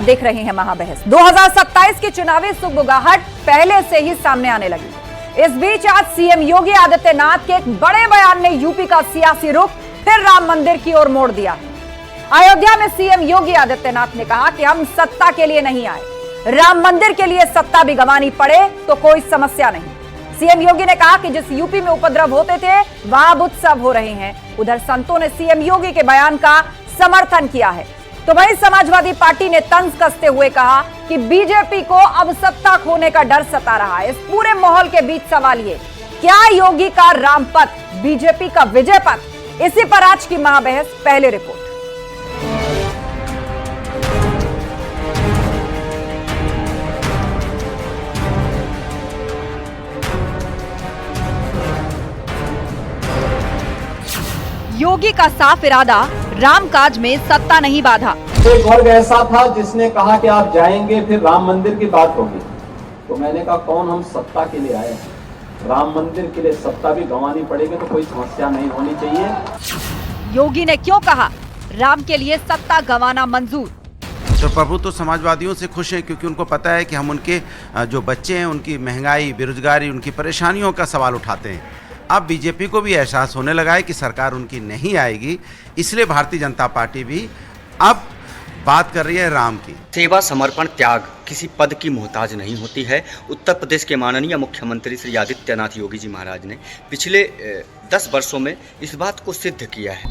देख रहे हैं महाबहस। 2027 की चुनावी सुगबुगाहट पहले से ही सामने आने लगी। इस बीच आज सीएम योगी आदित्यनाथ के एक बड़े बयान ने यूपी का सियासी रुख फिर राम मंदिर की ओर मोड़ दिया है। अयोध्या में सीएम योगी आदित्यनाथ ने कहा कि हम सत्ता के लिए नहीं आए, राम मंदिर के लिए सत्ता भी गंवानी पड़े तो कोई समस्या नहीं। सीएम योगी ने कहा कि जिस यूपी में उपद्रव होते थे वहां अब उत्सव हो रहे हैं। उधर संतों ने सीएम योगी के बयान का समर्थन किया है। तो वहीं समाजवादी पार्टी ने तंज कसते हुए कहा कि बीजेपी को अब सत्ता खोने का डर सता रहा है। इस पूरे माहौल के बीच सवाल ये, क्या योगी का राम पथ बीजेपी का विजय पथ? इसी पर आज की महाबहस। पहले रिपोर्ट। योगी का साफ इरादा, रामकाज में सत्ता नहीं बाधा। एक वर्ग ऐसा था जिसने कहा कि आप जाएंगे फिर राम मंदिर की बात होगी, तो मैंने कहा कौन हम सत्ता के लिए आए हैं, राम मंदिर के लिए सत्ता भी गंवानी पड़ेगी तो कोई समस्या नहीं होनी चाहिए। योगी ने क्यों कहा राम के लिए सत्ता गंवाना मंजूर? तो प्रभु तो समाजवादियों से खुश हैं क्योंकि उनको पता है कि हम उनके जो बच्चे हैं उनकी महंगाई, बेरोजगारी, उनकी परेशानियों का सवाल उठाते हैं। अब बीजेपी को भी एहसास होने लगा है कि सरकार उनकी नहीं आएगी, इसलिए भारतीय जनता पार्टी भी अब बात कर रही है राम की। सेवा, समर्पण, त्याग किसी पद की मोहताज नहीं होती है। उत्तर प्रदेश के माननीय मुख्यमंत्री श्री आदित्यनाथ योगी जी महाराज ने पिछले 10 वर्षों में इस बात को सिद्ध किया है।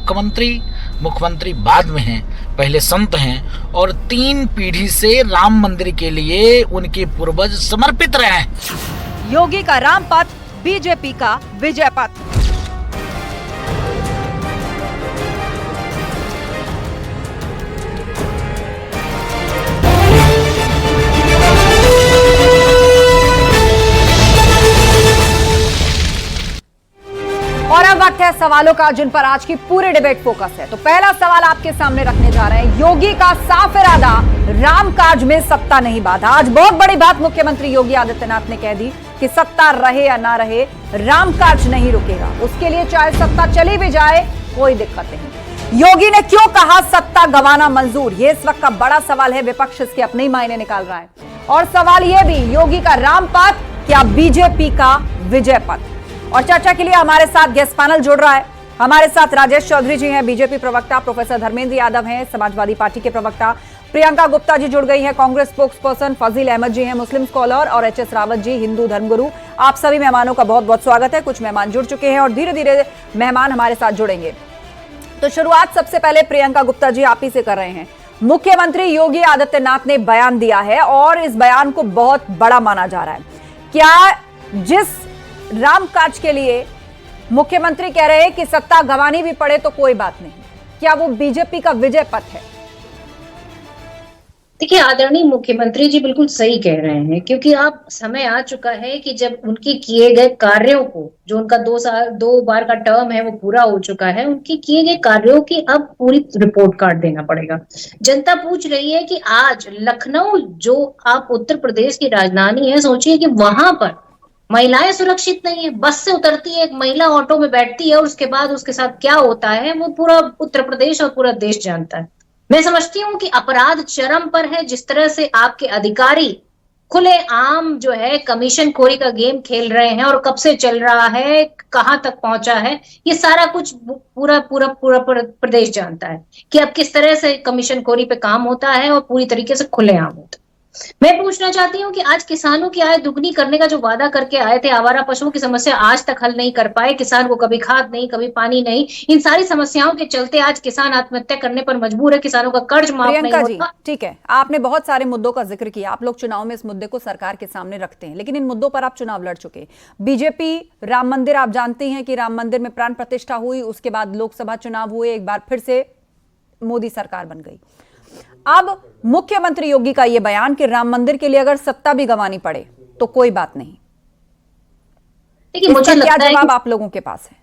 मुख्यमंत्री बाद में हैं, पहले संत हैं और 3 पीढ़ी से राम मंदिर के लिए उनके पूर्वज समर्पित रहे हैं। योगी का राम पथ, बीजेपी का विजय पथ। और अब वक्त है सवालों का जिन पर आज की पूरी डिबेट फोकस है। तो पहला सवाल आपके सामने रखने जा रहे हैं, योगी का साफ इरादा, रामकाज में सत्ता नहीं बाधा। आज बहुत बड़ी बात मुख्यमंत्री योगी आदित्यनाथ ने कह दी कि सत्ता रहे या ना रहे, रामकाज नहीं रुकेगा। उसके लिए चाहे सत्ता चली भी जाए कोई दिक्कत नहीं। योगी ने क्यों कहा सत्ता गंवाना मंजूर? ये इस वक्त का बड़ा सवाल है। विपक्ष इसके अपने ही मायने निकाल रहा है। और सवाल यह भी, योगी का राम पथ क्या बीजेपी का विजय पथ? और चर्चा के लिए हमारे साथ गेस्ट पैनल जुड़ रहा है। हमारे साथ राजेश चौधरी जी हैं, बीजेपी प्रवक्ता, प्रोफेसर धर्मेंद्र यादव हैं, समाजवादी पार्टी के प्रवक्ता, प्रियंका गुप्ता जी जुड़ गई हैं, कांग्रेस स्पोक्स पर्सन, फजील अहमद जी हैं, मुस्लिम स्कॉलर, और एचएस रावत जी, हिंदू धर्मगुरु। आप सभी मेहमानों का बहुत बहुत स्वागत है। कुछ मेहमान जुड़ चुके हैं और धीरे धीरे मेहमान हमारे साथ जुड़ेंगे। तो शुरुआत सबसे पहले प्रियंका गुप्ता जी आप ही से कर रहे हैं। मुख्यमंत्री योगी आदित्यनाथ ने बयान दिया है और इस बयान को बहुत बड़ा माना जा रहा है। क्या जिस रामकाज के लिए मुख्यमंत्री कह रहे हैं कि सत्ता गंवानी भी पड़े तो कोई बात नहीं, क्या वो बीजेपी का विजय पथ है? देखिए, आदरणीय मुख्यमंत्री जी बिल्कुल सही कह रहे हैं, क्योंकि अब समय आ चुका है कि जब उनके किए गए कार्यों को, जो उनका 2 बार का टर्म है वो पूरा हो चुका है, उनके किए गए कार्यों की अब पूरी रिपोर्ट कार्ड देना पड़ेगा। जनता पूछ रही है कि आज लखनऊ, जो आप उत्तर प्रदेश की राजधानी है, सोचिए कि वहां पर महिलाएं सुरक्षित नहीं है। बस से उतरती है एक महिला, ऑटो में बैठती है और उसके बाद उसके साथ क्या होता है वो पूरा उत्तर प्रदेश और पूरा देश जानता है। मैं समझती हूँ कि अपराध चरम पर है। जिस तरह से आपके अधिकारी खुले आम जो है कमीशन खोरी का गेम खेल रहे हैं और कब से चल रहा है, कहाँ तक पहुंचा है, ये सारा कुछ पूरा प्रदेश जानता है कि अब किस तरह से कमीशन खोरी पे काम होता है और पूरी तरीके से खुले आम होता है। मैं पूछना चाहती हूँ कि आज किसानों की आय दुगनी करने का जो वादा करके आए थे, आवारा पशुओं की समस्या आज तक हल नहीं कर पाए। किसान को कभी खाद नहीं, कभी पानी नहीं। इन सारी समस्याओं के चलते आज किसान आत्महत्या करने पर मजबूर है, किसानों का कर्ज माफ नहीं होता। ठीक है, आपने बहुत सारे मुद्दों का जिक्र किया। आप लोग चुनाव में इस मुद्दे को सरकार के सामने रखते हैं, लेकिन इन मुद्दों पर आप चुनाव लड़ चुके। बीजेपी राम मंदिर, आप जानते हैं कि राम मंदिर में प्राण प्रतिष्ठा हुई, उसके बाद लोकसभा चुनाव हुए, एक बार फिर से मोदी सरकार बन गई। अब मुख्यमंत्री योगी का यह बयान कि राम मंदिर के लिए अगर सत्ता भी गंवानी पड़े तो कोई बात नहीं, लेकिन मुझे क्या जवाब आप लोगों के पास है?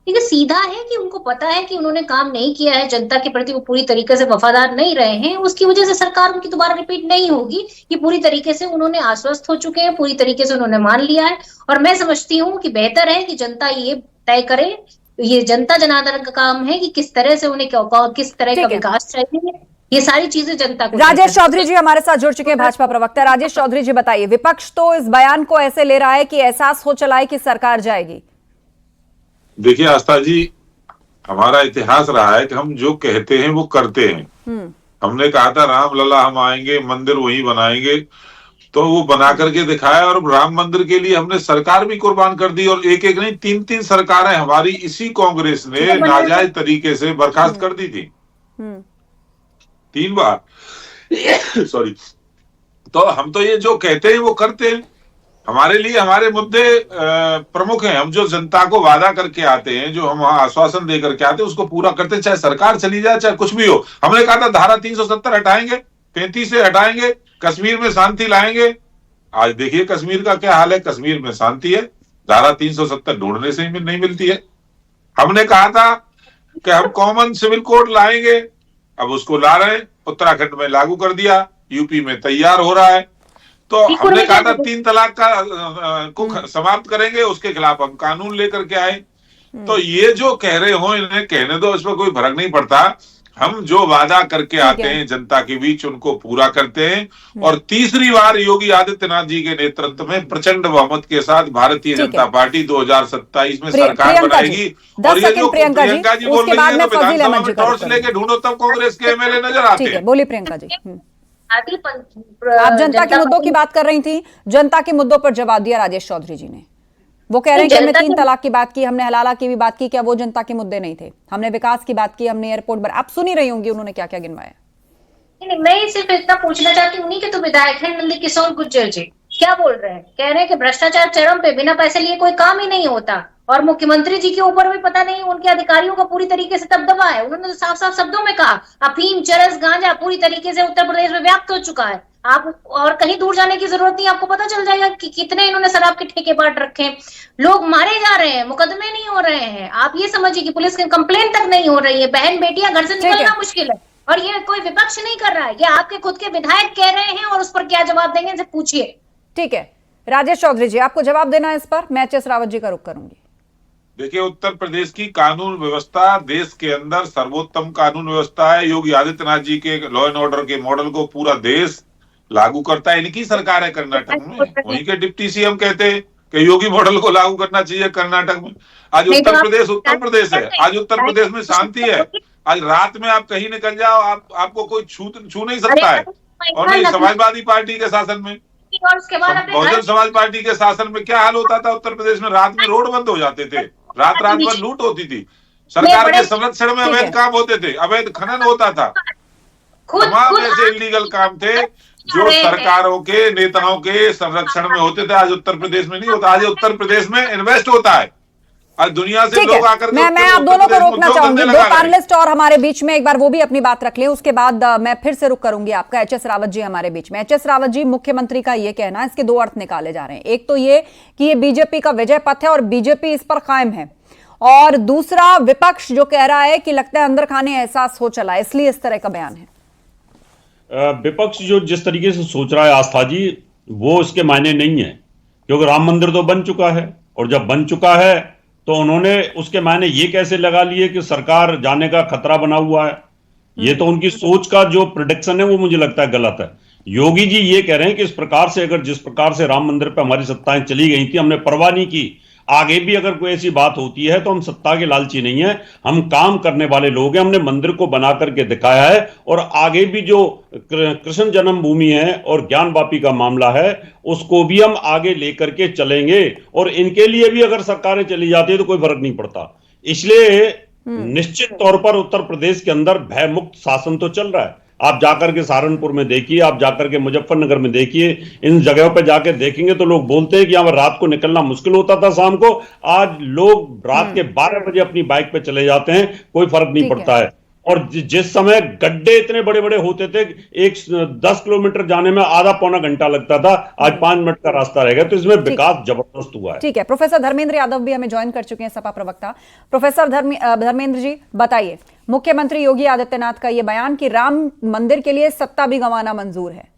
देखिए, सीधा है कि उनको पता है कि उन्होंने काम नहीं किया है, जनता के प्रति वो पूरी तरीके से वफादार नहीं रहे हैं, उसकी वजह से सरकार उनकी दोबारा रिपीट नहीं होगी। ये पूरी तरीके से उन्होंने आश्वस्त हो चुके हैं, पूरी तरीके से उन्होंने मान लिया है। और मैं समझती हूँ कि बेहतर है कि जनता ये तय करे, ये जनता जनार्दन का काम है कि किस तरह से उन्हें किस तरह का विकास चाहिए। ये सारी चीजें जनता को। राजेश चौधरी जी हमारे साथ जुड़ चुके हैं, भाजपा प्रवक्ता। राजेश चौधरी जी बताइए, विपक्ष तो इस बयान को ऐसे ले रहा है कि एहसास हो चला है कि सरकार जाएगी। देखिए आस्था जी, हमारा इतिहास रहा है कि हम जो कहते हैं वो करते हैं। हमने कहा था राम लला हम आएंगे, मंदिर वही बनाएंगे, तो वो बना करके दिखाया। और राम मंदिर के लिए हमने सरकार भी कुर्बान कर दी, और एक एक नहीं 3-3 सरकारें हमारी इसी कांग्रेस ने नाजायज तरीके से बर्खास्त कर दी थी 3 बार। सॉरी। तो हम तो ये जो कहते हैं वो करते हैं। हमारे लिए हमारे मुद्दे प्रमुख हैं। हम जो जनता को वादा करके आते हैं, जो हम आश्वासन दे करके आते हैं, उसको पूरा करते हैं, चाहे सरकार चली जाए चाहे कुछ भी हो। हमने कहा था धारा 370 हटाएंगे, 35 से हटाएंगे, कश्मीर में शांति लाएंगे। आज देखिए कश्मीर का क्या हाल है। कश्मीर में शांति है, धारा 370 ढूंढने से ही नहीं मिलती है। हमने कहा था कि हम कॉमन सिविल कोड लाएंगे, अब उसको ला रहे हैं। उत्तराखंड में लागू कर दिया, यूपी में तैयार हो रहा है। तो हमने कहा था 3 तलाक को समाप्त करेंगे, उसके खिलाफ हम कानून लेकर के आए। तो ये जो कह रहे हो इन्हें कहने दो, इसमें कोई फर्क नहीं पड़ता। हम जो वादा करके आते हैं जनता के बीच उनको पूरा करते हैं। और तीसरी बार योगी आदित्यनाथ जी के नेतृत्व में प्रचंड बहुमत के साथ भारतीय जनता पार्टी 2027 में सरकार बनाएगी। और ये जो प्रियंका जी बोल रही है विधानसभा में टॉर्च लेके ढूंढो तब कांग्रेस के एमएलए नजर आते हैं। बोलिए प्रियंका जी। आप आप जनता के मुद्दों की बात कर रही थी, जनता के मुद्दों पर जवाब दिया राजेश चौधरी जी ने। वो कह रहे हैं कि हमने 3 तलाक की बात की, हमने हलाला की भी बात की, क्या वो जनता के मुद्दे नहीं थे? हमने विकास की बात की, हमने एयरपोर्ट पर, आप सुनी रही होंगी उन्होंने क्या क्या गिनवाया। नहीं, मैं सिर्फ इतना पूछना चाहती हूँ, उन्हीं के तो विधायक हैं नंद किशोर गुर्जर जी, क्या बोल रहे हैं? कह रहे हैं कि भ्रष्टाचार चरम पे, बिना पैसे लिए कोई काम ही नहीं होता। और मुख्यमंत्री जी के ऊपर भी पता नहीं उनके अधिकारियों का पूरी तरीके से दबदबा है। उन्होंने तो साफ साफ शब्दों में कहा अफीम, चरस, गांजा पूरी तरीके से उत्तर प्रदेश में व्याप्त हो चुका है। आप और कहीं दूर जाने की जरूरत नहीं, आपको पता चल जाएगा कि कितने इन्होंने शराब के ठेके बांट रखे हैं। लोग मारे जा रहे हैं, मुकदमे नहीं हो रहे हैं। आप ये समझिए कि पुलिस की कंप्लेंट तक नहीं हो रही है, बहन बेटियां घर से निकलना मुश्किल है। और ये कोई विपक्ष नहीं कर रहा है, ये आपके खुद के विधायक कह रहे हैं, और उस पर क्या जवाब देंगे इनसे पूछिए। ठीक है राजेश चौधरी जी, आपको जवाब देना है इस पर, मैं एच.एस. रावत जी का रुख करूंगी। देखिए उत्तर प्रदेश की कानून व्यवस्था देश के अंदर सर्वोत्तम कानून व्यवस्था है। योगी आदित्यनाथ जी के लॉ एंड ऑर्डर के मॉडल को पूरा देश लागू करता है। इनकी सरकार है कर्नाटक में, वहीं के डिप्टी सीएम कहते हैं कि योगी मॉडल को लागू करना चाहिए कर्नाटक में। आज उत्तर प्रदेश है, आज उत्तर प्रदेश में शांति है। आज रात में आप कहीं निकल जाओ, आपको कोई छू नहीं सकता है। और नहीं समाजवादी पार्टी के शासन में, बहुजन समाज पार्टी के शासन में क्या हाल होता था उत्तर प्रदेश में? रात में रोड बंद हो जाते थे, रात भर लूट होती थी, सरकार के संरक्षण में अवैध काम होते थे, अवैध खनन होता था, तमाम ऐसे इलीगल काम थे जो सरकारों के नेताओं के संरक्षण में होते थे। आज उत्तर प्रदेश में नहीं होता। आज उत्तर प्रदेश में इन्वेस्ट होता है। आज दुनिया से लोग आकर मैं आप दोनों को रोकना चाहूंगी। 2 पैनलिस्ट और हमारे बीच में, एक बार वो भी अपनी बात रख लें, उसके बाद मैं फिर से रुक करूंगी आपका। एच.एस. रावत जी हमारे बीच में। एच.एस. रावत जी, मुख्यमंत्री का ये कहना है, इसके 2 अर्थ निकाले जा रहे हैं। एक तो ये कि ये बीजेपी का विजय पथ है और बीजेपी इस पर कायम है, और दूसरा विपक्ष जो कह रहा है कि लगता है अंदर खाने एहसास हो चला, इसलिए इस तरह का बयान है। विपक्ष जो जिस तरीके से सोच रहा है आस्था जी, वो इसके मायने नहीं है, क्योंकि राम मंदिर तो बन चुका है, और जब बन चुका है तो उन्होंने उसके मायने ये कैसे लगा लिए कि सरकार जाने का खतरा बना हुआ है। ये तो उनकी सोच का जो प्रेडिक्शन है वो मुझे लगता है गलत है। योगी जी ये कह रहे हैं कि इस प्रकार से, अगर जिस प्रकार से राम मंदिर पर हमारी सत्ताएं चली गई थी, हमने परवाह नहीं की, आगे भी अगर कोई ऐसी बात होती है तो हम सत्ता के लालची नहीं है, हम काम करने वाले लोग हैं। हमने मंदिर को बना करके दिखाया है, और आगे भी जो कृष्ण जन्मभूमि है और ज्ञान वापी का मामला है उसको भी हम आगे लेकर के चलेंगे। और इनके लिए भी अगर सरकारें चली जाती है तो कोई फर्क नहीं पड़ता। इसलिए निश्चित तौर पर उत्तर प्रदेश के अंदर भय मुक्त शासन तो चल रहा है। आप जाकर के सहारनपुर में देखिए, आप जाकर के मुजफ्फरनगर में देखिए, इन जगहों पे जाके देखेंगे तो लोग बोलते हैं कि यहाँ रात को निकलना मुश्किल होता था शाम को, आज लोग रात के 12 बजे अपनी बाइक पे चले जाते हैं, कोई फर्क नहीं पड़ता है। और जिस समय गड्ढे इतने बड़े बड़े होते थे, 10 किलोमीटर जाने में आधा पौना घंटा लगता था, आज 5 मिनट का रास्ता रह गया। तो इसमें विकास जबरदस्त हुआ है। ठीक है, प्रोफेसर धर्मेंद्र यादव भी हमें ज्वाइन कर चुके हैं, सपा प्रवक्ता। प्रोफेसर धर्मेंद्र जी बताइए, मुख्यमंत्री योगी आदित्यनाथ का यह बयान कि राम मंदिर के लिए सत्ता भी गंवाना मंजूर है,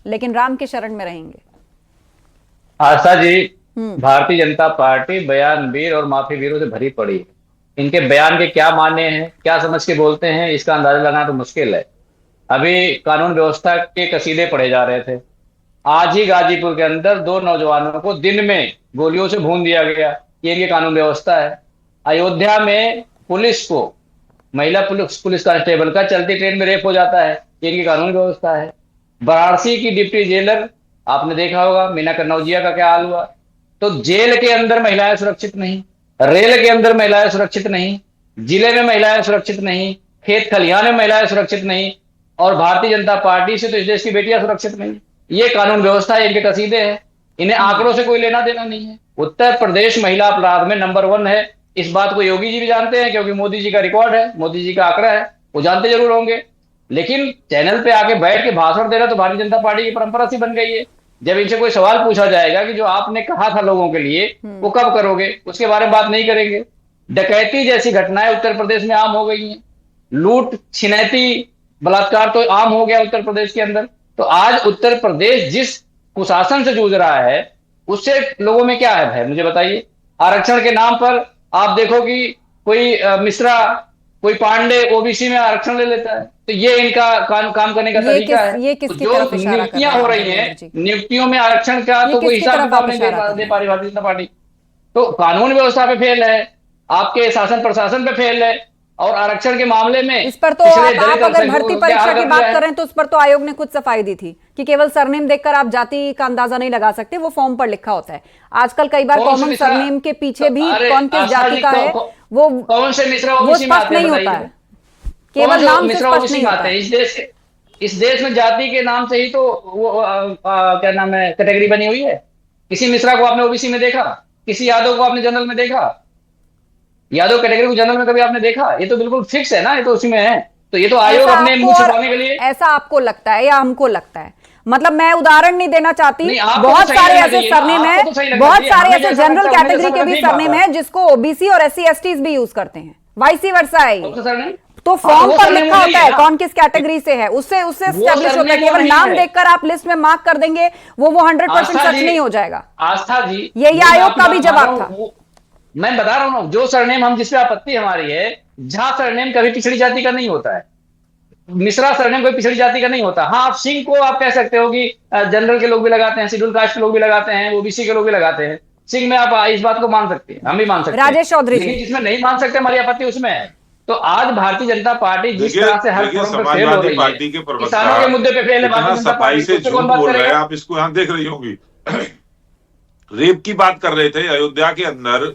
लेकिन राम के शरण में रहेंगे। आशा जी, भारतीय जनता पार्टी बयानवीर और माफी वीरों से भरी पड़ी है। इनके बयान के क्या माने हैं, क्या समझ के बोलते हैं, इसका अंदाजा लगाना तो मुश्किल है। अभी कानून व्यवस्था के कसीदे पढ़े जा रहे थे। आज ही गाजीपुर के अंदर 2 नौजवानों को दिन में गोलियों से भून दिया गया। ये इनकी कानून व्यवस्था है। अयोध्या में पुलिस को, महिला पुलिस कांस्टेबल का चलती ट्रेन में रेप हो जाता है, ये इनकी कानून व्यवस्था है। वाराणसी की डिप्टी जेलर आपने देखा होगा, मीना कन्नौजिया का क्या हाल हुआ। तो जेल के अंदर महिलाएं सुरक्षित नहीं, रेल के अंदर महिलाएं सुरक्षित नहीं, जिले में महिलाएं सुरक्षित नहीं, खेत खलिहान में महिलाएं सुरक्षित नहीं, और भारतीय जनता पार्टी से तो इस देश की बेटियां सुरक्षित नहीं। ये कानून व्यवस्था है, इनके कसीदे हैं, इन्हें आंकड़ों से कोई लेना देना नहीं है। उत्तर प्रदेश महिला अपराध में नंबर 1 है। इस बात को योगी जी भी जानते हैं, क्योंकि मोदी जी का रिकॉर्ड है, मोदी जी का आंकड़ा है, वो जानते जरूर होंगे। लेकिन चैनल पे आके बैठ के भाषण देना तो भारतीय जनता पार्टी की परंपरा सी बन गई है। जब इनसे कोई सवाल पूछा जाएगा कि जो आपने कहा था लोगों के लिए वो कब करोगे, उसके बारे में बात नहीं करेंगे। डकैती जैसी घटनाएं उत्तर प्रदेश में आम हो गई हैं। लूट, छिनैती, बलात्कार तो आम हो गया उत्तर प्रदेश के अंदर। तो आज उत्तर प्रदेश जिस कुशासन से जूझ रहा है उससे लोगों में क्या है भय, मुझे बताइए। आरक्षण के नाम पर आप देखो कि कोई मिश्रा, कोई पांडे ओबीसी में आरक्षण ले लेता है। तो ये इनका काम करने का तरीका है। ये किसकी जो तरफ इशारा कर नियुक्तियां रहा हो है रही हैं, जी? नियुक्तियों में आरक्षण का तो कोई हिसाब किताब नहीं दे पा रही भारतीय जनता पार्टी। तो कानून व्यवस्था पे फेल है, आपके शासन प्रशासन पे फेल है, और आरक्षण के मामले में इस पर तो आप अगर भर्ती परीक्षा की बात कर रहे हैं तो उस पर तो आयोग ने खुद सफाई दी थी कि केवल सरनेम देखकर आप जाति का अंदाजा नहीं लगा सकते, वो फॉर्म पर लिखा होता है। आजकल कई बार कॉमन सरनेम के पीछे भी कौन किस जाति का है वो कौन से मिश्रा वो स्पष्ट नहीं होता है, केवल नाम से स्पष्ट नहीं होता है। इस देश में जाति के नाम से ही तो वो क्या नाम है, कैटेगरी बनी हुई है। किसी मिश्रा को आपने ओबीसी में देखा? किसी यादव को आपने जनरल में देखा? यादव कैटेगरी को जनरल में कभी आपने देखा? ये तो बिल्कुल फिक्स है ना, ये तो उसी में है। तो ये तो आयोग अपने मुंह छुपाने के लिए, ऐसा आपको लगता है या हमको लगता है? मतलब मैं उदाहरण नहीं देना चाहती, बहुत सारे ऐसे सरनेम है, बहुत सारे ऐसे जनरल कैटेगरी के भी सरनेम है जिसको ओबीसी और SC STs भी यूज करते हैं, वाइस वर्सा है। तो फॉर्म पर लिखा होता है कौन किस कैटेगरी से है, उससे एस्टेब्लिश होता है। केवल नाम देखकर आप लिस्ट में मार्क कर देंगे वो 100% सच नहीं हो जाएगा। आस्था जी, ये आयोग का भी जवाब था। मैं बता रहा हूँ, जो सरनेम हम जिसपे आपत्ति हमारी है, झा सरनेम कभी पिछड़ी जाति का नहीं होता है, मिश्रा सरनेम कोई पिछड़ी जाति का नहीं होता। हाँ, आप सिंह को आप कह सकते हो कि जनरल के लोग भी लगाते हैं, शेड्यूल कास्ट के लोग भी लगाते हैं, ओबीसी के लोग भी लगाते हैं। सिंह में आप इस बात को मान सकते हैं, हम भी मान सकते हैं। राजेश चौधरी जी, जिसमें नहीं मान सकते हमारी आपत्ति उसमें है। तो आज भारतीय जनता पार्टी जिस तरह से हर फोरम पर फेल हो रही है, किसानों के मुद्दे पे फेल है भारतीय जनता पार्टी, से झूठ बोल रहे हैं। आप इसको यहाँ देख रही होंगी। रेप की बात कर रहे थे, अयोध्या के अंदर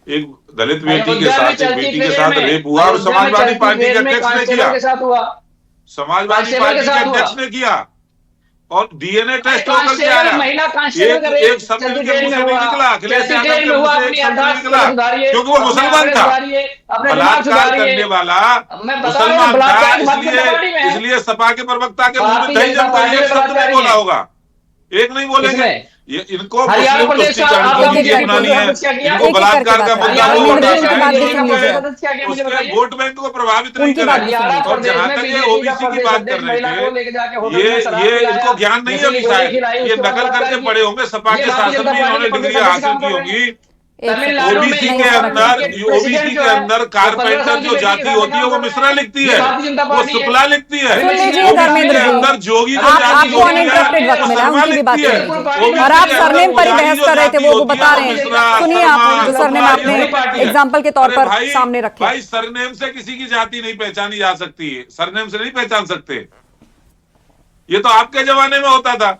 एक दलित बेटी के साथ रेप हुआ और समाजवादी पार्टी के अध्यक्ष ने किया, समाजवादी पार्टी के अध्यक्ष ने किया, और डीएनए टेस्ट होकर के आया। एक समीर के मुंह से नहीं निकला, अखिलेश यादव के मुंह से एक शब्द नहीं निकला, क्योंकि वो मुसलमान था। बलात्कार करने वाला मुसलमान था, इसलिए सपा के प्रवक्ता के मुंह में एक शब्द नहीं बोला होगा, एक नहीं बोलेंगे। ये इनको मुस्लिम तुष्टीकरण बनानी है, इनको बलात्कार का मुद्दा उसके वोट बैंक को प्रभावित नहीं करेगा। और जहां तक ये ओबीसी की बात कर रहे थे, ये इनको ज्ञान नहीं है, शायद ये नकल करके पढ़े होंगे, सपा के शासन में इन्होंने डिग्री हासिल की होगी। ओबीसी के अंदर कारपेंटर जो जाति होती है वो मिश्रा लिखती है, वो शुक्ला लिखती है। ओबीसी के अंदर जोगी जो जाति होती है वो शर्मा लिखती है। और आप सरनेम पर ही बहस कर रहे थे, वो बता रहे हैं। सुनिए आप जो सरनेम आपने एग्जाम्पल के तौर पर सामने रखे। भाई सरनेम से किसी की जाति नहीं पहचानी जा सकती है, सरनेम से नहीं पहचान सकते। ये तो आपके जमाने में होता था,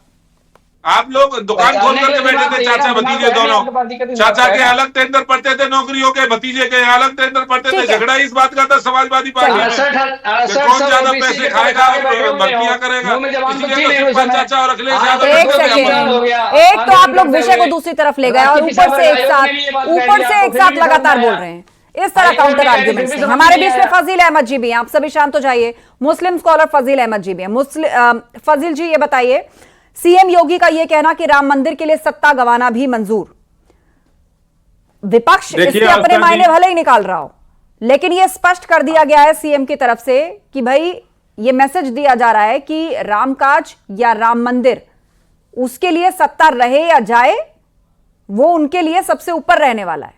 आप लोग दुकान खोल करके बैठे थे, चाचा भतीजे दोनों। चाचा के अलग टेंडर पड़ते थे नौकरियों के, भतीजे के अलग टेंडर पड़ते थे। झगड़ा इस बात का था समाजवादी पार्टी में, कौन ज्यादा पैसे खाएगा और भर्तियां करेगा। चाचा और अखिलेश यादव, एक तो आप लोग विषय को दूसरी तरफ ले गए और ऊपर से एक साथ लगातार बोल रहे हैं इस तरह काउंटर आर्ग्यूमेंट्स। हमारे बीच में फजील अहमद जी भी हैं, आप सभी शांत हो जाइए। मुस्लिम स्कॉलर फजील अहमद जी भी हैं। फजील जी ये बताइए, सीएम योगी का यह कहना कि राम मंदिर के लिए सत्ता गंवाना भी मंजूर, विपक्ष इसके अपने मायने भले ही निकाल रहा हो, लेकिन यह स्पष्ट कर दिया गया है सीएम की तरफ से कि भाई यह मैसेज दिया जा रहा है कि रामकाज या राम मंदिर उसके लिए सत्ता रहे या जाए, वो उनके लिए सबसे ऊपर रहने वाला है।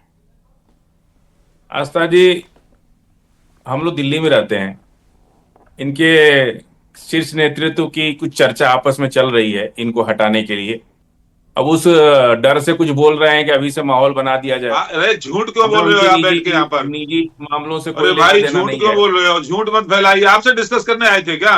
आस्था जी, हम लोग दिल्ली में रहते हैं, इनके शीर्ष नेतृत्व की कुछ चर्चा आपस में चल रही है इनको हटाने के लिए। अब उस डर से कुछ बोल रहे हैं कि अभी से माहौल बना दिया जाए। अरे झूठ क्यों बोल रहे हो आप बैठ के यहाँ पर? निजी मामलों से अरे भाई झूठ क्यों बोल रहे हो? झूठ मत फैलाइए। आपसे डिस्कस करने आए थे क्या?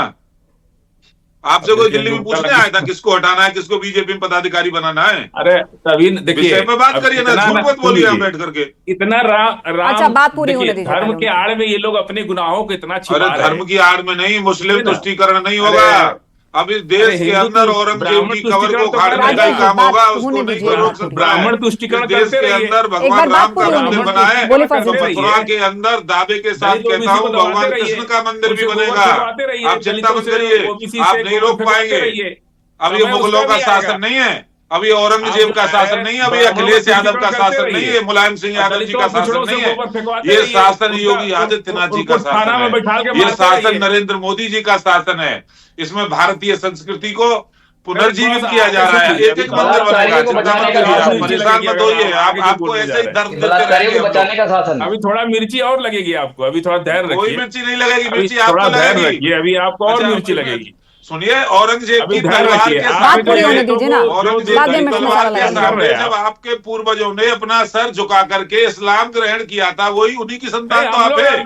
आपसे कोई दिल्ली में पूछने आया था किसको हटाना है, किसको बीजेपी में पदाधिकारी बनाना है? अरे तभी देखिए, विषय पे बात करिए ना, झूठ मत बोलिए आप बैठ करके। इतना राम अच्छा, बात पूरी होने दीजिए। धर्म के आड़ में ये लोग अपने गुनाहों को इतना छिपा रहे हैं। धर्म की आड़ में नहीं, मुस्लिम तुष्टीकरण नहीं होगा। अब इस देश के अंदर औरंगजेब की कबर को उखाड़ने का ही काम होगा, उसको नहीं कोई रोक सकता। ब्राह्मण तुष्टीकरण देश के अंदर भगवान राम का मंदिर बना है, तो मथुरा के अंदर दावे के साथ कहता हूँ भगवान कृष्ण का मंदिर भी बनेगा। आप चिंता मत करिए, आप नहीं रोक पाएंगे। अब ये मुगलों का शासन नहीं है, अब ये औरंगजेब का शासन नहीं है, अब ये अखिलेश यादव का शासन नहीं है, मुलायम सिंह यादव जी का शासन नहीं है। ये शासन योगी आदित्यनाथ जी का शासन है, ये शासन नरेंद्र मोदी जी का शासन है। इसमें भारतीय संस्कृति को पुनर्जीवित किया जा रहा है। एक एक मंदिर बनेगा, चिंता मत करिए, आप परेशान मत होइए। आपको ऐसे ही दर्द देते रहेंगे। बचाने का शासन। अभी थोड़ा मिर्ची और लगेगी आपको, अभी थोड़ा धैर्य रखिए। कोई मिर्ची नहीं लगेगी, मिर्ची आपको लगेगी। अभी आपको और मिर्ची लगेगी। सुनिए, औरंगजेब की तलवार के बात पूरी होने दीजिए ना। औरंगजेब की तलवार के सामने जब आपके पूर्वजों ने अपना सर झुका करके इस्लाम ग्रहण किया था, वही उन्हीं की संतान तो आप है।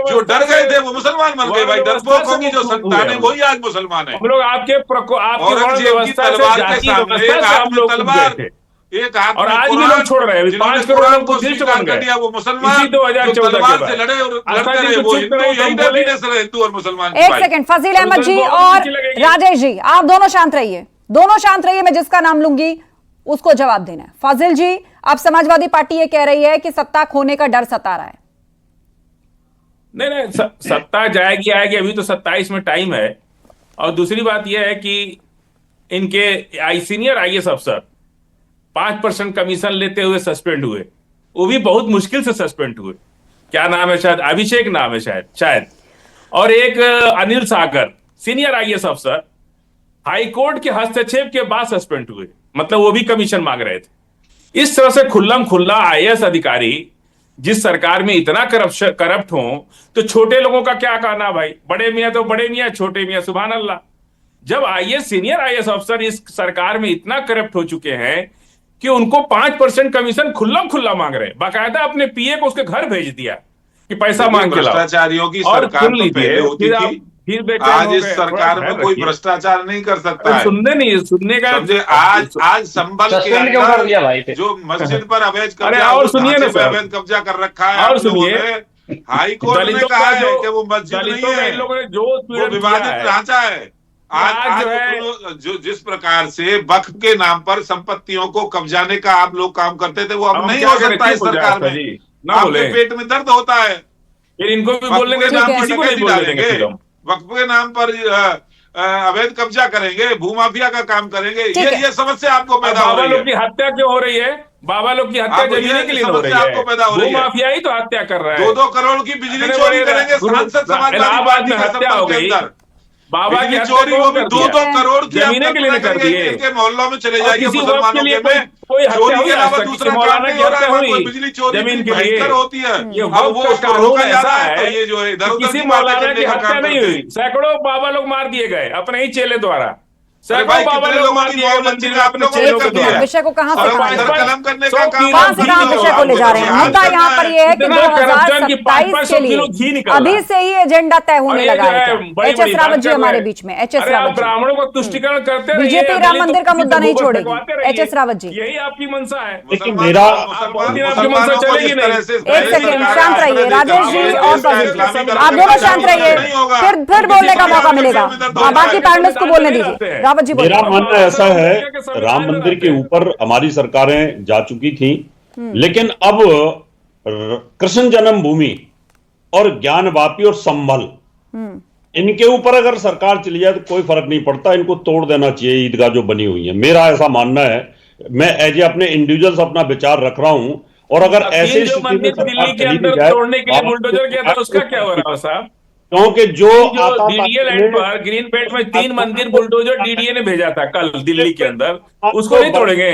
जो डर गए थे वो मुसलमान बन गए भाई। डरपोकों की जो संतान है वही आज मुसलमान है। हम लोग आपके औरंगजेब की तलवार के सामने एक हाथ में तलवार, एक हाथ और में आज भी कुरान, लोग छोड़ रहे हैं। 5 करोड़ लोग को दिल स्वीकार कर दिया, वो मुसलमान 2014 तलवार से लड़े और लड़ते रहे। वो हिंदू, यही डेफिनेशन है हिंदू और मुसलमान की। एक सेकंड, फजील अहमद जी और राजेश जी, आप दोनों शांत रहिए, दोनों शांत रहिए। मैं जिसका नाम लूंगी उसको जवाब देना है। फाजिल जी, अब समाजवादी पार्टी ये कह रही है कि सत्ता खोने का डर सता रहा है। नहीं, सत्ता जाएगी आएगी, अभी तो 27 में टाइम है। और दूसरी बात यह है कि इनके सीनियर आईएएस अफसर 5% कमीशन लेते हुए सस्पेंड हुए, वो भी बहुत मुश्किल से सस्पेंड हुए। क्या नाम है, शायद अभिषेक नाम है शायद। और एक अनिल सागर सीनियर आईएएस अफसर हाईकोर्ट के हस्तक्षेप के बाद सस्पेंड हुए, मतलब वो भी कमीशन मांग रहे थे। इस तरह से खुल्लम खुल्ला आईएएस अधिकारी जिस सरकार में इतना करप्ट हो, तो छोटे लोगों का क्या कहना भाई? बड़े मियां तो बड़े मियां, छोटे मियां सुभान अल्लाह। जब आईएएस सीनियर आईएएस अफसर इस सरकार में इतना करप्ट हो चुके हैं कि उनको 5% कमीशन खुल्लम खुल्ला मांग रहे, बाकायदा अपने पीए को उसके घर भेज दिया कि पैसा मांग के लाओ। भ्रष्टाचारियों की सरकार तो पहले होती थी, आज इस सरकार में कोई भ्रष्टाचार नहीं कर सकता है। सुनने का आज संभल के अंदर जो मस्जिद पर अवैध कब्जा, और सुनिए ना सर, अवैध कब्जा कर रखा है। और सुनिए, हाई कोर्ट ने कहा है कि वो मस्जिद नहीं है, वो विवादित ढांचा है। आज जो जिस प्रकार से वक्फ के नाम पर संपत्तियों को कब्जाने का आप लोग काम करते थे, वो अब नहीं हो सकता इस सरकार में। आपके पेट में दर्द होता है, फिर इनको भी बोलने के नाम पर डकैती डालेंगे, वक्फ के नाम पर अवैध कब्जा करेंगे, भूमाफिया का काम करेंगे। ये समस्या आपको पैदा हो रही है। बाबा लोग की हत्या क्यों हो रही है? बाबा लोग की हत्या जमीने के लिए हो रही है, आपको पैदा हो रही है। भूमाफिया ही तो हत्या कर रहा है। 2-2 करोड़ की बिजली चोरी करेंगे सांसद समाजवादी पार्टी का हत्या हो गई, बाबा की चोरी, वो भी 2-2 करोड़ की जमीने के लिए कर दिए। इनके मोहल्लों में चले जाइए मुसलमानों के में, कोई चोरी के अलावा दूसरा काम नहीं हो रहा है। कोई बिजली चोरी जमीन के लिए होती है, अब वो उसको रोका जा रहा है। तो ये जो है इधर किसी मौलाना की हत्या नहीं हुई, सैकड़ों बाबा लोग मार दिए गए अपने ही चेले द्वारा। सैकड़ों बाबा लोग मार दिए गए मंदिर में अपने चेलों को दिया। विषय को कहां से कलम करने का काम, कहां से कहां विषय को ले जा रहे हैं? मुद्दा यहाँ पर यह है कि 2027 के लिए अभी से ही एजेंडा तय होने लगा है। एचएस रावत जी हमारे बीच में। एचएस रावत, ब्राह्मणों को तुष्टिकरण करते, बीजेपी राम मंदिर का मुद्दा नहीं छोड़ेगी। एचएस रावत जी, यही आपकी मंशा है। लेकिन मेरा आपकी मंशा चलेगी नहीं। एक सेकेंड, शांत रहिए राजेश जी और फाजिल, आप दोनों शांत रहिए, फिर बोलने का मौका मिलेगा। बाकी पैनलिस्ट को बोलने दीजिए। रावत जी, मेरा मानना ऐसा है, राम मंदिर के ऊपर हमारी सरकारें जा चुकी थी, लेकिन अब कृष्ण जन्मभूमि और ज्ञानवापी और संभल, इनके ऊपर अगर सरकार चली जाए तो कोई फर्क नहीं पड़ता, इनको तोड़ देना चाहिए ईदगाह जो बनी हुई है। मेरा ऐसा मानना है, मैं एज ए अपने इंडिविजुअल अपना विचार रख रहा हूं। और अगर ऐसे दिल्ली के अंदर तोड़ने के लिए बुलडोजर किया था, उसका क्या हो रहा है साहब? क्योंकि जो डीडीए लैंड पर ग्रीन बेल्ट में 3 मंदिर बुलडोजर डीडीए ने भेजा था कल दिल्ली के अंदर, उसको नहीं तोड़ेंगे?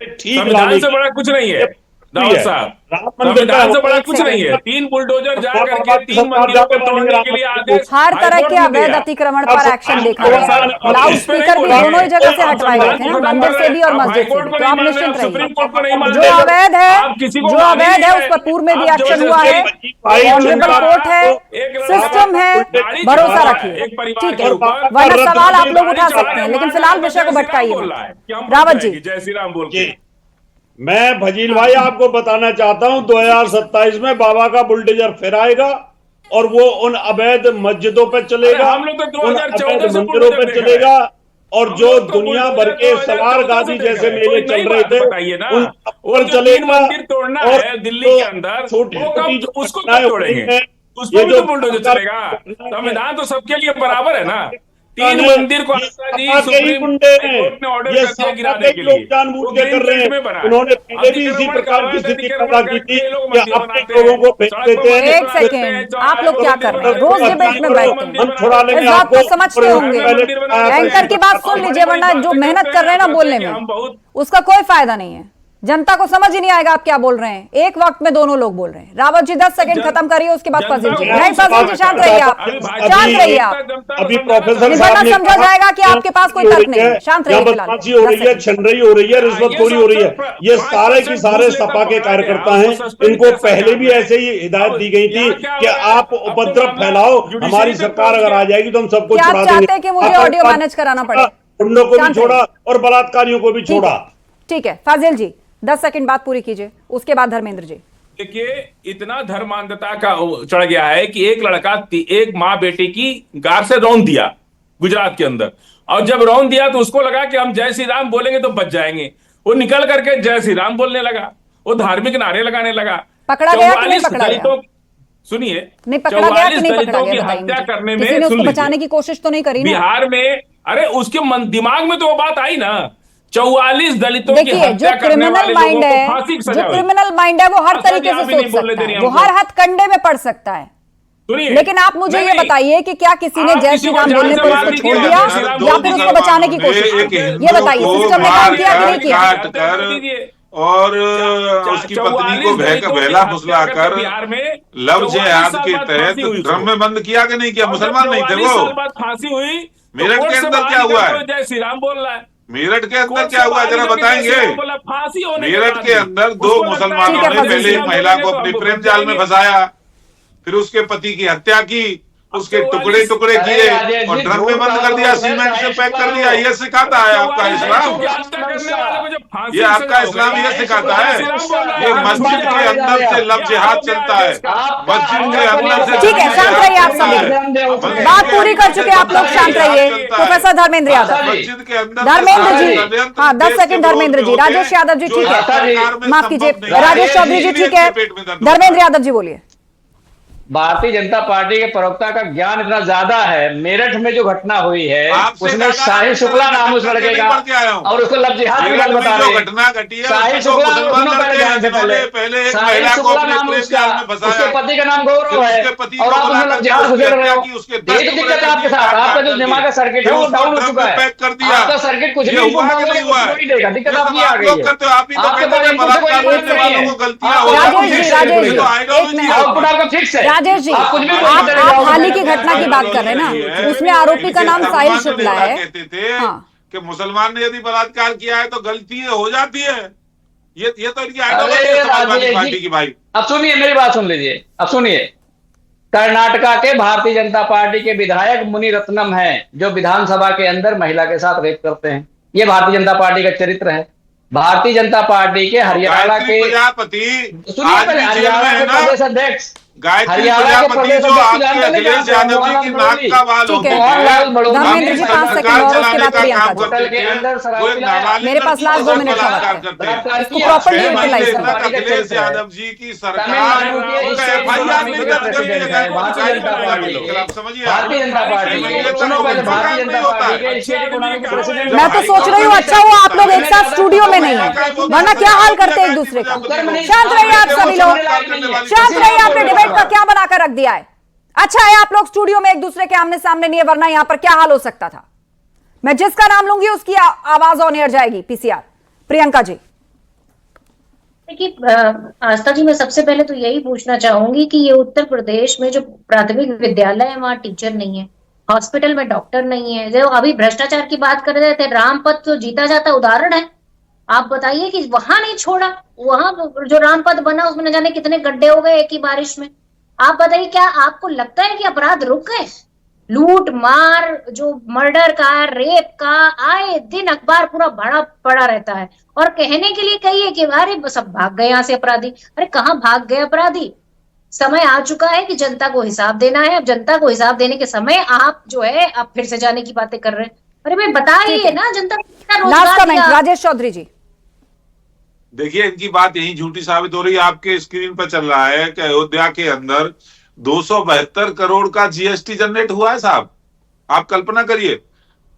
संविधान से बड़ा कुछ नहीं है। रावत साहब, संविधान से बड़ा कुछ नहीं है। 3 बुलडोजर जा करके 3 मंदिरों को तोड़ने के लिए आदेश हर तरह के अवैध अतिक्रमण पर एक्शन देखा गया। लाउड स्पीकर भी दोनों ही जगह से हटवाए गए थे ना, मंदिर से भी और मस्जिद से भी। तो आप निश्चिंत रहिए, जो अवैध है उस पर पूर्व में भी एक्शन हुआ है, ऑनरेबल कोर्ट है, सिस्टम है, भरोसा रखिए, ठीक है। वरना सवाल आप लोग उठा सकते हैं, लेकिन फिलहाल विषय को भटकाइए। रावत जी, जय श्री राम बोल के मैं फजील भाई आपको बताना चाहता हूं 2027 में बाबा का बुलडोजर फिर आएगा और वो उन अवैध मस्जिदों पे चलेगा, हम लोग तो उन 2014 अवैध से मंदिरों पे बुलडोजर चलेगा और जो हम लोग तो दुनिया बुलडोजर भर के 2014 सवार गाजी से जैसे देखा है। मेले कोई चल नई रहे बात थे बताइए ना। उन वो पर जो चलेगा। मंदिर तोड़ना और है दिल्ली के अंदर, छोटी वो छोटी कब जो उसको घटनाएं कब हो रही तोड़ेंगे? हैं, उसमें ये भी जो तो बुलडोजर चलेगा। संविधान तो सबके लिए बराबर है ना। 3 ये मंदिर को आस्था दी, सपा के ही सुप्रीम गुंडे हैं, कोर्ट ने ऑर्डर ये कर दिया सपा गिराने के के लोग लिए। जानबूझ वो के ग्रीन कर रहे बेल्ट में हैं। बना है। उन्होंने पहले भी इसी अतिक्रमण प्रकार की अवैध स्थिति अतिक्रमण पैदा की करके थी लोग कि मंदिर अपने बनाते लोगों को हैं। भेज सड़क देते पर हैं। मंदिर एक बना देते सेकेंड, हैं, आप लोग क्या कर रहे हैं? रोज अब डिबेट में करो, बैठते हैं, हम छुड़ा लेंगे इस बात आपको। को समझते होंगे। एंकर की बात सुन लीजिए, वरना जो मेहनत कर रहे हैं ना बोलने में, उसका कोई फायदा नहीं है। जनता को समझ ही नहीं आएगा आप क्या बोल रहे हैं। एक वक्त में दोनों लोग बोल रहे हैं। रावत जी 10 सेकंड खत्म करिए, उसके बाद फजील जी। नहीं फजील जी, शांत रहिए आप, शांत रहिए आप। अभी प्रोफेसर वरना साहब ने समझा जाएगा कि आपके पास कोई तर्क नहीं है। शांत रहिए फिलहाल। बदमाशी हो रही है, छनरई हो रही है, रिश्वतखोरी हो रही है। ये सारे की सारे सपा के कार्यकर्ता हैं। इनको पहले भी ऐसे ही हिदायत दी गई थी कि आप उपद्रव फैलाओ, हमारी सरकार अगर आ जाएगी तो हम सबको क्या छुड़ा आप देंगे। चाहते हैं कि मुझे ऑडियो मैनेज कराना पड़े? गुंडों को भी शांत छोड़ा रहिए। और बलात्कारियों को भी छोड़ा। ठीक है फाजिल जी, 10 सेकंड बात पूरी कीजिए, उसके बाद धर्मेंद्र जी। देखिए, इतना धर्मांधता का चढ़ गया है कि एक लड़का एक माँ बेटी की कार से रौंद दिया गुजरात के अंदर, और जब रौंद दिया तो उसको लगा कि हम जय श्री राम बोलेंगे तो बच जाएंगे। वो निकल करके जय श्री राम बोलने लगा, वो धार्मिक नारे लगाने लगा। पकड़ा गया कि नहीं पकड़ा गया? सुनिए, नहीं पकड़ा गया कि नहीं पकड़ा दलितों की गया? हत्या करने किसी ने में, उसको सुन बचाने लीजिए, की कोशिश तो नहीं करी ना? बिहार में, अरे उसके दिमाग में तो वो बात आई ना। 44 दलितों की देखिए, जो हत्या करने क्रिमिनल वाले माइंड लोगों को है, फांसी की जो सजा हुई। क्रिमिनल माइंड है, वो हर अच्छा जी, तरीके से आप ही नहीं सोच बोलने सकता दे रही है, वो हमको। हर हथकंडे में पड़ सकता है। सुनिए, लेकिन आप मुझे ये नहीं, बताइए कि क्या किसी ने आप जय किसी श्री को राम जान बोलने से पर मार उसको दीजिए, छोड़ दिया जय श्री राम या बोल फिर दीजिए। उसको बचाने की कोशिश एक की? हिंदू ये बताइए, को सिस्टम ने काम किया कि नहीं किया? काट कर और उसकी पत्नी को बहला फुसला कर बिहार में लव जिहाद के तहत ड्रम में बंद किया कि नहीं किया? मुसलमान नहीं थे वो? बाद फांसी हुई, मेरठ के अंदर क्या हुआ है? जय श्री राम बोल रहा है। मेरठ के अंदर क्या हुआ जरा बताएंगे? फांसी होने मेरठ के अंदर 2 मुसलमानों ने पहले एक महिला को अपनी प्रेम जाल में फंसाया, फिर उसके पति की हत्या की, उसके टुकड़े टुकड़े किए और ड्रम में बंद कर दिया, सीमेंट से पैक कर दिया। ये सिखाता है आपका इस्लाम? ये आपका इस्लाम ये सिखाता है? ये मस्जिद के अंदर से लव जिहाद चलता है, मस्जिद के अंदर से। ठीक है, शांत रहिए आप सभी, बात पूरी कर चुके आप लोग, शांत रहिए। प्रोफेसर धर्मेंद्र यादव, मस्जिद के अंदर धर्मेंद्र जी, हाँ 10 सेकंड धर्मेंद्र जी। राजेश यादव जी ठीक है, माफ कीजिए, राजेश चौधरी जी ठीक है, धर्मेंद्र यादव जी बोलिए। भारतीय जनता पार्टी के प्रवक्ता का ज्ञान इतना ज्यादा है। मेरठ में जो घटना हुई है उसमें साहिल शुक्ला नाम उस लड़के का, और उसको लव जिहाद की बात बता रहे हैं। घटना घटी है, साहिल शुक्ला ध्यान से पहले साहिल शुक्ला नाम उसका, उसके पति का नाम गौरव है, और आप उसमें लव जिहाद घुसेड़ रहे हो। यही तो दिक्कत है आपके साथ। आपका जो दिमाग का सर्किट है वो डाउन हो चुका है। आपका सर्किट कुछ भी नहीं देगा, दिक्कत आपकी आ गई है। आपके आउटपुट आपका फिक्स है। राजेश जी, आप हाल ही की घटना की बात कर रहे हैं ना, उसमें आरोपी का नाम साहिल शुक्ला है। कहते थे कि मुसलमान ने यदि बलात्कार किया है तो गलती हो जाती है। ये तो इनकी आइडियोलॉजी है समाजवादी पार्टी की भाई। अब सुनिए, मेरी बात सुन लीजिए, अब सुनिए। कर्नाटका के भारतीय जनता पार्टी के विधायक मुनि रत्नम है, जो विधानसभा के अंदर महिला के साथ रेप करते हैं। ये भारतीय जनता पार्टी का चरित्र है। भारतीय जनता पार्टी के हरियाणा के प्रजापति, हरियाणा के प्रदेश अध्यक्ष, हरियाणा के प्रदेश अखिलेश यादव जी की नाक का बाल होते धर्मेंद्र जी 5 सेकंड और उसके बाद प्रियंका जी। होटल के अंदर मेरे पास लास्ट 2 मिनट का वक्त है, इसको प्रॉपर्ली यूटिलाइज करें। अखिलेश यादव जी की सरकार मैं तो सोच रही हूँ अच्छा हुआ आप लोग एक साथ स्टूडियो में नहीं है, वरना क्या हाल करते एक दूसरे का। शांत रहिए आप सभी लोग, शांत रहिए। आपने डिबेट का क्या बनाकर रख दिया है? अच्छा है आप लोग स्टूडियो में एक दूसरे के आमने सामने नहीं है, वरना यहां पर क्या हाल हो सकता था। मैं जिसका नाम लूंगी उसकी आवाज ऑन एयर जाएगी। पीसीआर प्रियंका जी। देखिए आस्था जी, मैं सबसे पहले तो यही पूछना चाहूंगी कि ये उत्तर प्रदेश में जो प्राथमिक विद्यालय है वहाँ टीचर नहीं है, हॉस्पिटल में डॉक्टर नहीं है। जो अभी भ्रष्टाचार की बात कर रहे थे, रामपथ तो जीता जाता उदाहरण है। आप बताइए कि वहां नहीं छोड़ा, वहां जो रामपथ बना उसमें न जाने कितने गड्ढे हो गए एक ही बारिश में। आप बताइए, क्या आपको लगता है कि अपराध रुक गए? लूट मार, जो मर्डर का, रेप का, आए दिन अखबार पूरा भरा पड़ा रहता है। और कहने के लिए कहिए कि अरे सब भाग गए यहाँ से अपराधी। अरे कहाँ भाग गए अपराधी? समय आ चुका है कि जनता को हिसाब देना है। अब जनता को हिसाब देने के समय आप जो है आप फिर से जाने की बातें कर रहे हैं। अरे भाई बताइए ना, जनता को कितना रोजगार लास्ट कमेंट दिया? राजेश चौधरी जी। देखिए, इनकी बात यही झूठी साबित हो रही है। आपके स्क्रीन पर चल रहा है कि अयोध्या के अंदर 272 करोड़ का जीएसटी जनरेट हुआ है साहब। आप कल्पना करिए,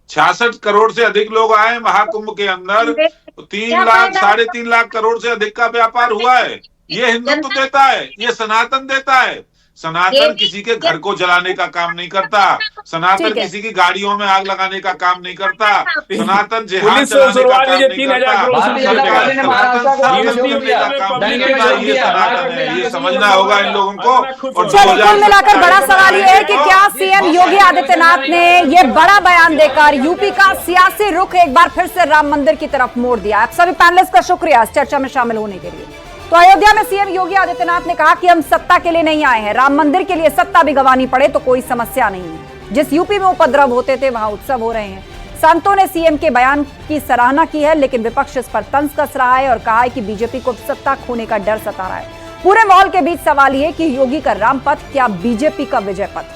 66 करोड़ से अधिक लोग आए महाकुंभ के अंदर, 3 लाख 3.5 लाख करोड़ से अधिक का व्यापार हुआ है। ये हिंदुत्व देता है, ये सनातन देता है। सनातन किसी के घर को जलाने का काम नहीं करता, सनातन किसी की गाड़ियों में आग लगाने का काम नहीं करता, सनातन जिहाद चलाने का काम नहीं करता। ये समझना होगा इन लोगों को। और कुल मिलाकर बड़ा सवाल ये है कि क्या सीएम योगी आदित्यनाथ ने ये बड़ा बयान देकर यूपी का सियासी रुख एक बार फिर से राम मंदिर की तरफ मोड़ दिया? आप सभी पैनलिस्ट का शुक्रिया इस चर्चा में शामिल होने के लिए। तो अयोध्या में सीएम योगी आदित्यनाथ ने कहा कि हम सत्ता के लिए नहीं आए हैं, राम मंदिर के लिए सत्ता भी गंवानी पड़े तो कोई समस्या नहीं है। जिस यूपी में उपद्रव होते थे वहां उत्सव हो रहे हैं। संतों ने सीएम के बयान की सराहना की है, लेकिन विपक्ष इस पर तंज कस रहा है और कहा है कि बीजेपी को सत्ता खोने का डर सता रहा है। पूरे माहौल के बीच सवाल ये कि योगी का राम पथ क्या बीजेपी का विजय पथ?